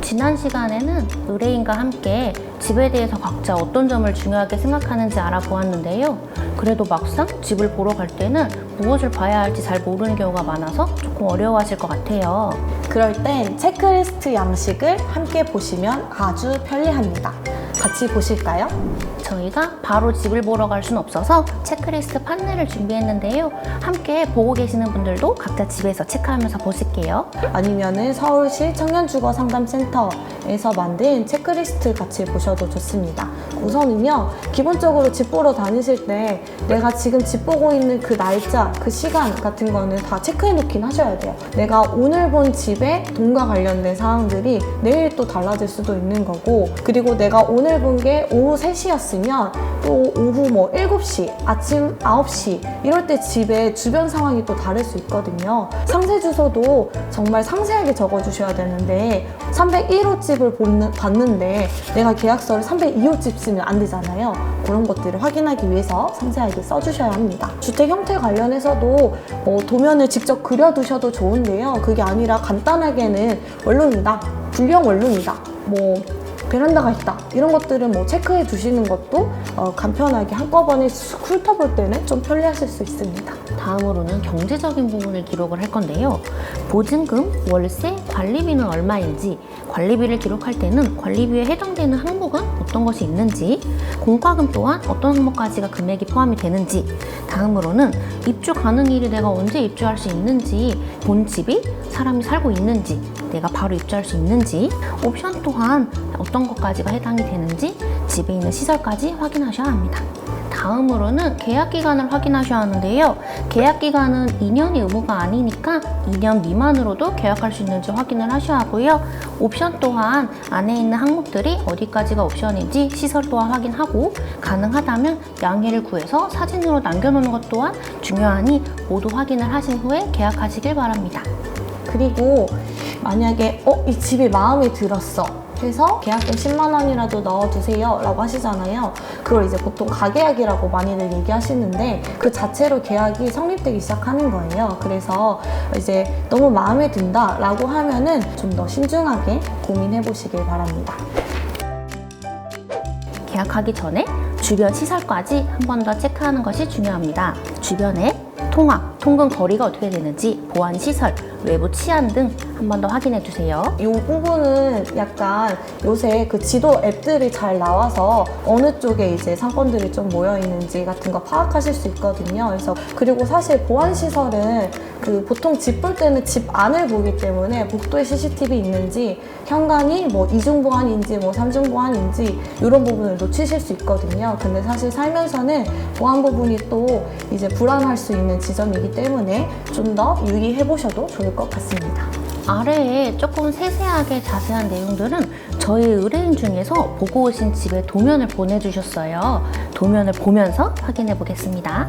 지난 시간에는 의뢰인과 함께 집에 대해서 각자 어떤 점을 중요하게 생각하는지 알아보았는데요. 그래도 막상 집을 보러 갈 때는 무엇을 봐야 할지 잘 모르는 경우가 많아서 조금 어려워하실 것 같아요. 그럴 땐 체크리스트 양식을 함께 보시면 아주 편리합니다. 같이 보실까요? 저희가 바로 집을 보러 갈 수는 없어서 체크리스트 판넬을 준비했는데요. 함께 보고 계시는 분들도 각자 집에서 체크하면서 보실게요. 아니면은 서울시 청년주거상담센터에서 만든 체크리스트 같이 보셔도 좋습니다. 우선은요, 기본적으로 집 보러 다니실 때 내가 지금 집 보고 있는 그 날짜, 그 시간 같은 거는 다 체크해 놓긴 하셔야 돼요. 내가 오늘 본 집의 돈과 관련된 사항들이 내일 또 달라질 수도 있는 거고, 그리고 내가 오늘 본 게 오후 3시였으면 또 오후 뭐 7시, 아침 9시 이럴 때 집의 주변 상황이 또 다를 수 있거든요. 상세 주소도 정말 상세하게 적어주셔야 되는데 301호 집을 봤는데 내가 계약서를 302호 집 쓰면 안 되잖아요. 그런 것들을 확인하기 위해서 상세하게 써주셔야 합니다. 주택 형태 관련해서도 뭐 도면을 직접 그려두셔도 좋은데요. 그게 아니라 간단하게는 원룸이다, 불량 원룸이다, 뭐 베란다가 있다, 이런 것들은 뭐 체크해 두시는 것도 간편하게 한꺼번에 훑어볼 때는 좀 편리하실 수 있습니다. 다음으로는 경제적인 부분을 기록을 할 건데요. 보증금, 월세, 관리비는 얼마인지, 관리비를 기록할 때는 관리비에 해당되는 항목은 어떤 것이 있는지, 공과금 또한 어떤 항목까지가 금액이 포함이 되는지, 다음으로는 입주 가능일이 내가 언제 입주할 수 있는지, 본 집이 사람이 살고 있는지, 내가 바로 입주할 수 있는지, 옵션 또한 어떤 것까지가 해당이 되는지, 집에 있는 시설까지 확인하셔야 합니다. 다음으로는 계약기간을 확인하셔야 하는데요. 계약기간은 2년이 의무가 아니니까 2년 미만으로도 계약할 수 있는지 확인을 하셔야 하고요. 옵션 또한 안에 있는 항목들이 어디까지가 옵션인지 시설 또한 확인하고, 가능하다면 양해를 구해서 사진으로 남겨놓는 것 또한 중요하니 모두 확인을 하신 후에 계약하시길 바랍니다. 그리고 만약에 이 집이 마음에 들었어 해서 계약금 10만 원이라도 넣어두세요 라고 하시잖아요. 그걸 이제 보통 가계약이라고 많이들 얘기하시는데 그 자체로 계약이 성립되기 시작하는 거예요. 그래서 이제 너무 마음에 든다 라고 하면은 좀 더 신중하게 고민해 보시길 바랍니다. 계약하기 전에 주변 시설까지 한 번 더 체크하는 것이 중요합니다. 주변에 통근 거리가 어떻게 되는지, 보안 시설, 외부 치안 등 한 번 더 확인해 주세요. 이 부분은 약간 요새 그 지도 앱들이 잘 나와서 어느 쪽에 이제 상권들이 좀 모여 있는지 같은 거 파악하실 수 있거든요. 그래서 그리고 사실 보안 시설은 그 보통 집 볼 때는 집 안을 보기 때문에 복도에 CCTV 있는지, 현관이 뭐 이중 보안인지 뭐 삼중 보안인지 이런 부분을 놓치실 수 있거든요. 근데 사실 살면서는 보안 부분이 또 이제 불안할 수 있는 지점이기 때문에 좀 더 유의해 보셔도 좋을 것 같습니다. 아래에 조금 세세하게 자세한 내용들은 저희 의뢰인 중에서 보고 오신 집의 도면을 보내주셨어요. 도면을 보면서 확인해 보겠습니다.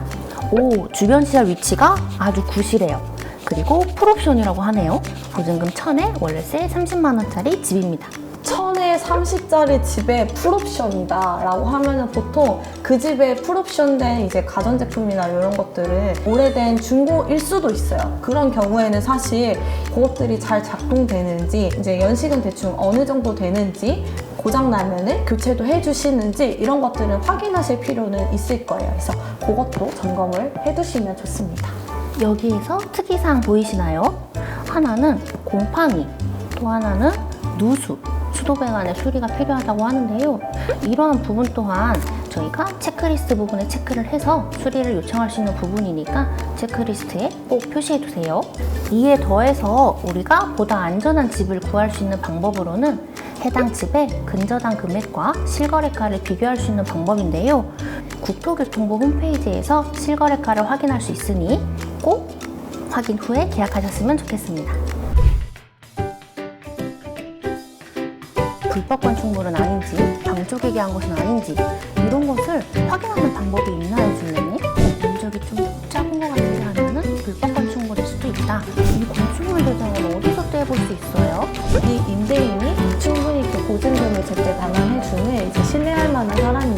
주변 시설 위치가 아주 구시래요. 그리고 풀옵션이라고 하네요. 보증금 1000에 월세 30만 원짜리 집입니다. 1000에 30짜리 집에 풀옵션이다 라고 하면은 보통 그 집에 풀옵션된 이제 가전제품이나 이런 것들은 오래된 중고일 수도 있어요. 그런 경우에는 사실 그것들이 잘 작동되는지, 이제 연식은 대충 어느 정도 되는지, 고장나면은 교체도 해주시는지 이런 것들은 확인하실 필요는 있을 거예요. 그래서 그것도 점검을 해두시면 좋습니다. 여기에서 특이사항 보이시나요? 하나는 곰팡이, 또 하나는 누수, 수도배관의 수리가 필요하다고 하는데요. 이러한 부분 또한 저희가 체크리스트 부분에 체크를 해서 수리를 요청할 수 있는 부분이니까 체크리스트에 꼭 표시해 두세요. 이에 더해서 우리가 보다 안전한 집을 구할 수 있는 방법으로는 해당 집의 근저당 금액과 실거래가를 비교할 수 있는 방법인데요. 국토교통부 홈페이지에서 실거래가를 확인할 수 있으니 꼭 확인 후에 계약하셨으면 좋겠습니다. 불법 건축물은 아닌지, 방조객이 한 것은 아닌지 이런 것을 확인하는 방법이 있나요, 주변에? 면적이 좀 작은 것 같은데 하면은 불법 건축물일 수도 있다. 이 건축물 도장은 어디서 떼볼 수 있어요? 이 임대인이 충분히 그 보증금을 제때 반환해주는 이제 신뢰할 만한 사람이